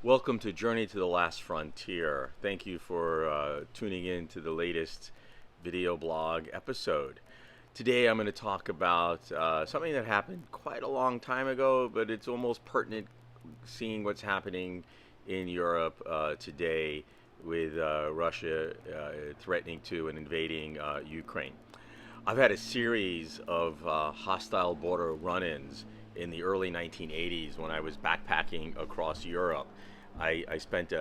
Welcome to Journey to the Last Frontier. Thank you for tuning in to the latest video blog episode. Today I'm going to talk about something that happened quite a long time ago, but it's almost pertinent seeing what's happening in Europe today with Russia threatening to and invading Ukraine. I've had a series of hostile border run-ins in the early 1980s when I was backpacking across Europe. I spent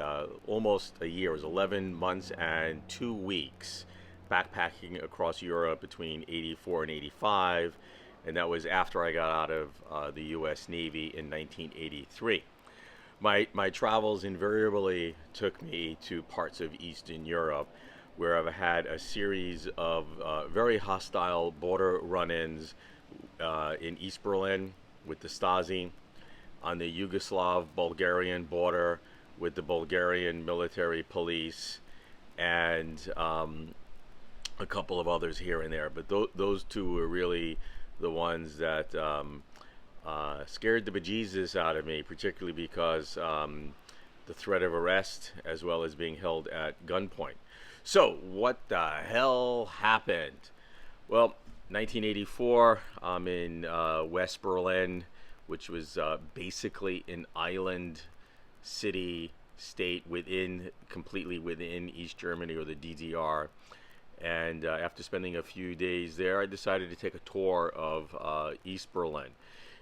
almost a year, it was 11 months and 2 weeks backpacking across Europe between 84 and 85, and that was after I got out of the US Navy in 1983. My travels invariably took me to parts of Eastern Europe where I've had a series of very hostile border run-ins in East Berlin with the Stasi, on the Yugoslav-Bulgarian border with the Bulgarian military police, and a couple of others here and there. But those two were really the ones that scared the bejesus out of me, particularly because the threat of arrest as well as being held at gunpoint. So what the hell happened? Well, 1984, I'm in West Berlin, which was basically an island city state completely within East Germany, or the DDR. And after spending a few days there, I decided to take a tour of East Berlin.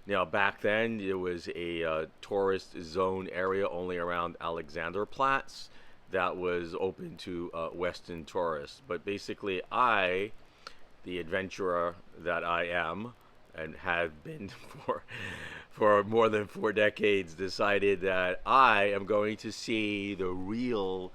Now, back then, it was a tourist zone area only around Alexanderplatz that was open to Western tourists. But basically, the adventurer that I am, and have been for more than 4 decades, decided that I am going to see the real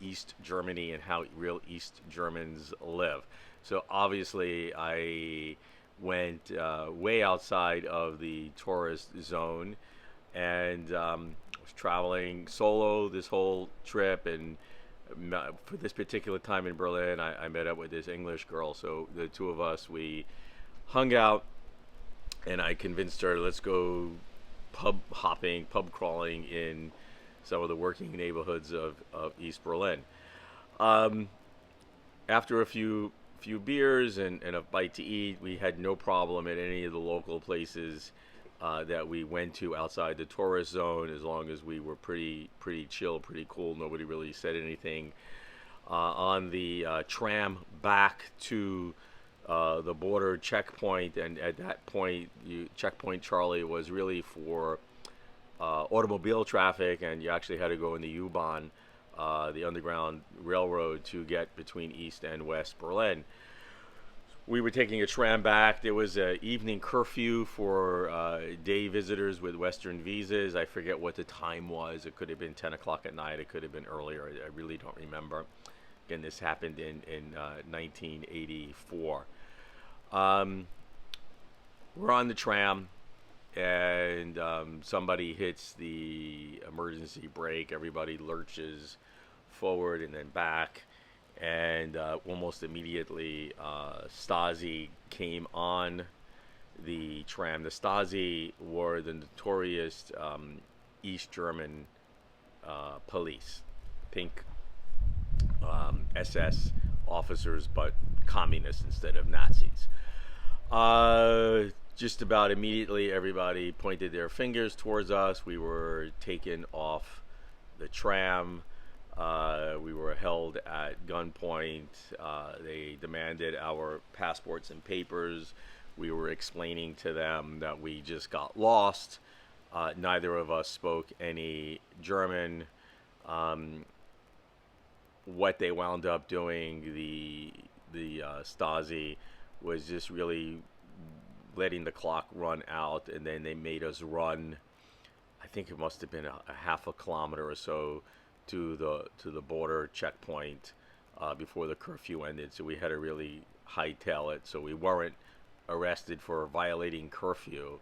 East Germany and how real East Germans live. So obviously I went way outside of the tourist zone, and was traveling solo this whole trip. And for this particular time in Berlin, I met up with this English girl. So the two of us, we hung out, and I convinced her, let's go pub hopping, pub crawling in some of the working neighborhoods of East Berlin. After a few beers and a bite to eat, we had no problem at any of the local places that we went to outside the tourist zone, as long as we were pretty chill, pretty cool. Nobody really said anything. On the tram back to the border checkpoint, and at that point, checkpoint Charlie was really for automobile traffic, and you actually had to go in the U-Bahn, the Underground Railroad, to get between East and West Berlin. We were taking a tram back. There was an evening curfew for day visitors with Western visas. I forget what the time was. It could have been 10 o'clock at night. It could have been earlier. I really don't remember. Again, this happened in 1984. We're on the tram, and somebody hits the emergency brake. Everybody lurches forward and then back. And almost immediately, Stasi came on the tram. The Stasi were the notorious East German police, pink SS officers, but communists instead of Nazis. Just about immediately, everybody pointed their fingers towards us. We were taken off the tram. We were held at gunpoint. They demanded our passports and papers. We were explaining to them that we just got lost. Neither of us spoke any German. What they wound up doing, the Stasi, was just really letting the clock run out, and then they made us run. I think it must have been a half a kilometer or so to the border checkpoint before the curfew ended. So we had to really hightail it. So we weren't arrested for violating curfew,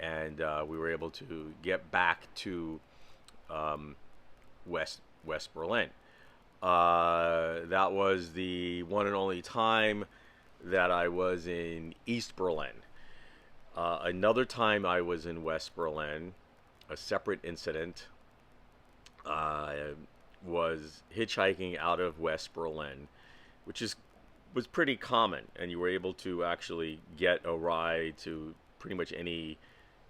and we were able to get back to West Berlin. That was the one and only time that I was in East Berlin. Another time I was in West Berlin, a separate incident. I was hitchhiking out of West Berlin, which was pretty common, and you were able to actually get a ride to pretty much any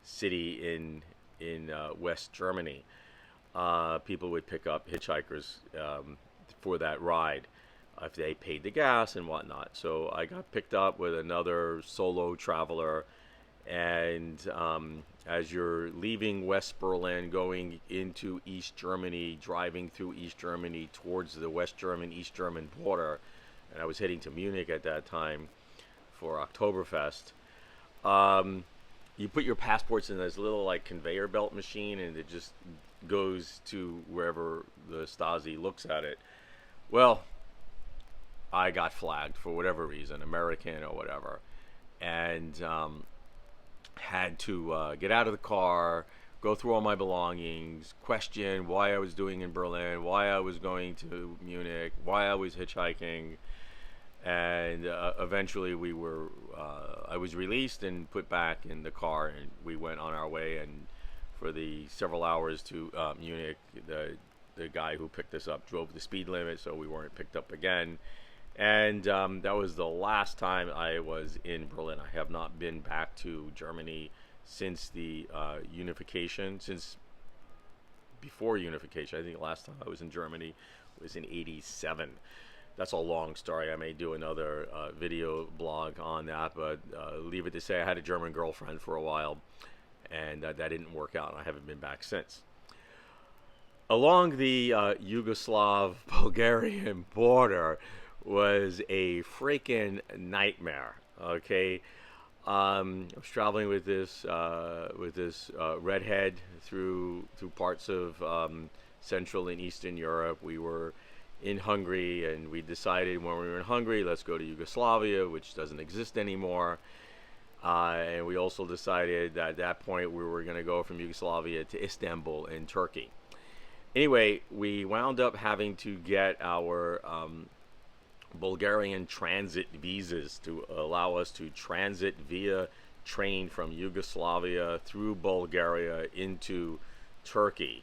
city in West Germany. People would pick up hitchhikers for that ride if they paid the gas and whatnot. So I got picked up with another solo traveler, and as you're leaving West Berlin, going into East Germany, driving through East Germany towards the West German, East German border, and I was heading to Munich at that time for Oktoberfest. You put your passports in this little like conveyor belt machine, and it just goes to wherever the Stasi looks at it. Well, I got flagged for whatever reason, American or whatever, and had to get out of the car, go through all my belongings, question why I was doing in Berlin, why I was going to Munich, why I was hitchhiking, and eventually I was released and put back in the car, and we went on our way. And for the several hours to Munich, the guy who picked us up drove the speed limit, so we weren't picked up again. And that was the last time I was in Berlin. I have not been back to Germany since the unification, since before unification. I think the last time I was in Germany was in '87. That's a long story. I may do another video blog on that, but leave it to say I had a German girlfriend for a while, and that didn't work out, and I haven't been back since. Along the Yugoslav-Bulgarian border was a freaking nightmare. Okay, I was traveling with this redhead through parts of Central and Eastern Europe. We were in Hungary, and we decided when we were in Hungary, let's go to Yugoslavia, which doesn't exist anymore. And we also decided that at that point we were going to go from Yugoslavia to Istanbul in Turkey. Anyway, we wound up having to get our Bulgarian transit visas to allow us to transit via train from Yugoslavia through Bulgaria into Turkey.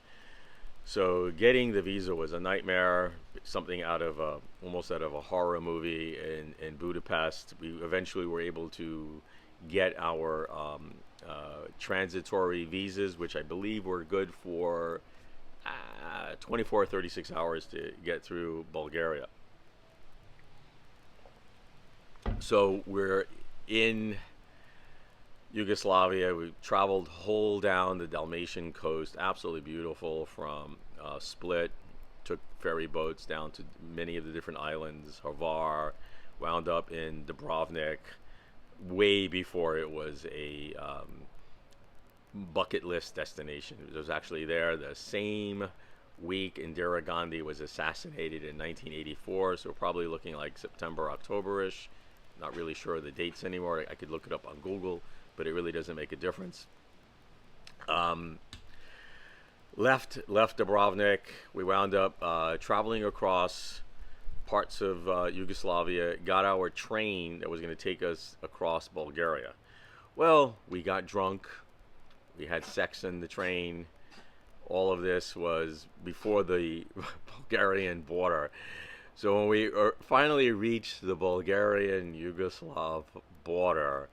So getting the visa was a nightmare, something almost out of a horror movie in Budapest. We eventually were able to get our transitory visas, which I believe were good for 24 or 36 hours to get through Bulgaria. So we're in Yugoslavia. We traveled whole down the Dalmatian coast, absolutely beautiful, from Split, took ferry boats down to many of the different islands, Hvar, wound up in Dubrovnik, way before it was a bucket list destination. It was actually there the same week Indira Gandhi was assassinated in 1984, so probably looking like September, October-ish. Not really sure of the dates anymore. I could look it up on Google, but it really doesn't make a difference. Left Dubrovnik. We wound up traveling across parts of Yugoslavia, got our train that was going to take us across Bulgaria. Well, we got drunk. We had sex in the train. All of this was before the Bulgarian border. So when we finally reached the Bulgarian-Yugoslav border,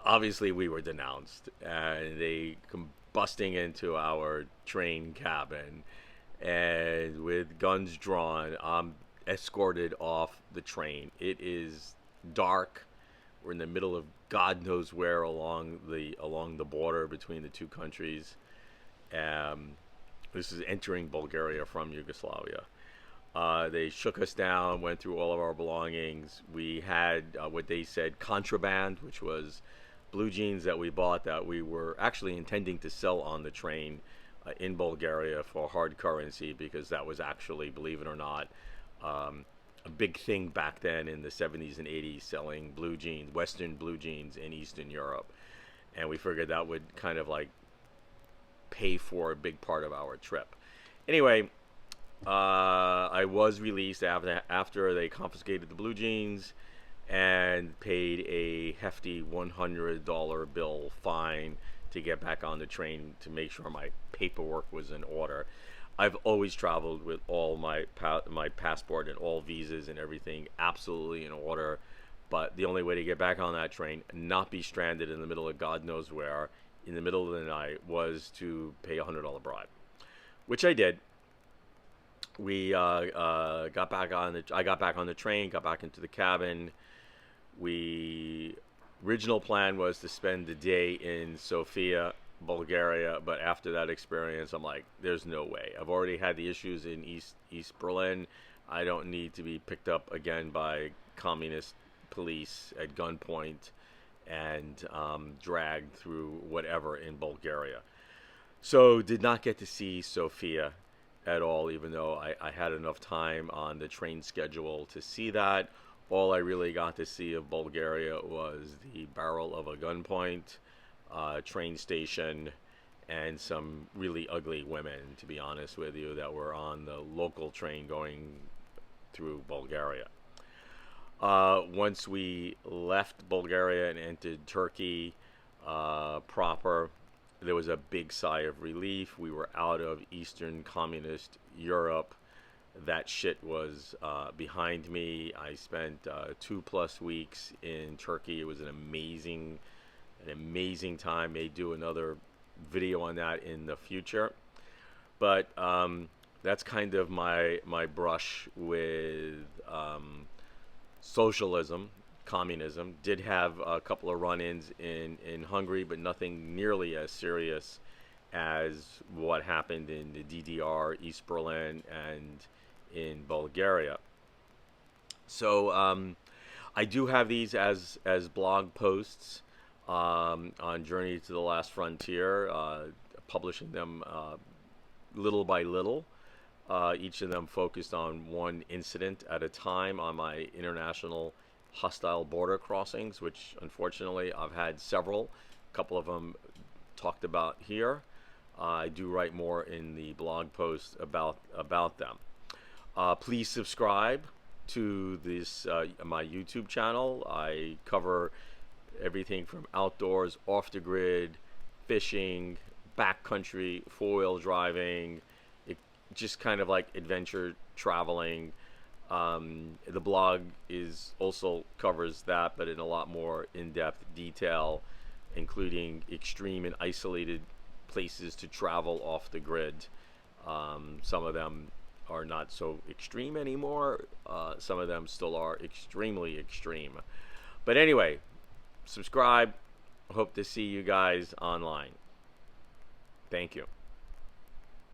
obviously we were denounced, and they come busting into our train cabin, and with guns drawn, I'm escorted off the train. It is dark. We're in the middle of God knows where along the border between the two countries. This is entering Bulgaria from Yugoslavia. They shook us down, went through all of our belongings. We had what they said contraband, which was blue jeans that we bought that we were actually intending to sell on the train in Bulgaria for hard currency, because that was actually, believe it or not, a big thing back then in the 70s and 80s, selling blue jeans, Western blue jeans in Eastern Europe. And we figured that would kind of like pay for a big part of our trip. Anyway, I was released after they confiscated the blue jeans and paid a hefty $100 bill fine to get back on the train to make sure my paperwork was in order. I've always traveled with all my passport and all visas and everything absolutely in order. But the only way to get back on that train, not be stranded in the middle of God knows where, in the middle of the night, was to pay $100 bribe, which I did. We got back on the. I got back on the train, got back into the cabin. We original plan was to spend the day in Sofia, Bulgaria, but after that experience, I'm like, there's no way. I've already had the issues in East Berlin. I don't need to be picked up again by communist police at gunpoint and dragged through whatever in Bulgaria. So did not get to see Sofia at all, even though I had enough time on the train schedule to see that. All I really got to see of Bulgaria was the barrel of a gunpoint, train station, and some really ugly women, to be honest with you, that were on the local train going through Bulgaria. Once we left Bulgaria and entered Turkey proper, there was a big sigh of relief. We were out of Eastern Communist Europe. That shit was behind me. I spent 2+ weeks in Turkey. It was an amazing time. May do another video on that in the future. But that's kind of my brush with socialism, communism. Did have a couple of run-ins in Hungary, but nothing nearly as serious as what happened in the DDR, East Berlin, and in Bulgaria. So I do have these as blog posts on Journey to the Last Frontier, publishing them little by little. Each of them focused on one incident at a time on my international hostile border crossings, which unfortunately I've had several. A couple of them talked about here. I do write more in the blog post about them. Please subscribe to this my YouTube channel. I cover everything from outdoors, off the grid, fishing, backcountry, 4-wheel driving, just kind of like adventure traveling. The blog is also covers that, but in a lot more in-depth detail, including extreme and isolated places to travel off the grid. Some of them are not so extreme anymore. Some of them still are extremely extreme. But anyway, subscribe. Hope to see you guys online. Thank you.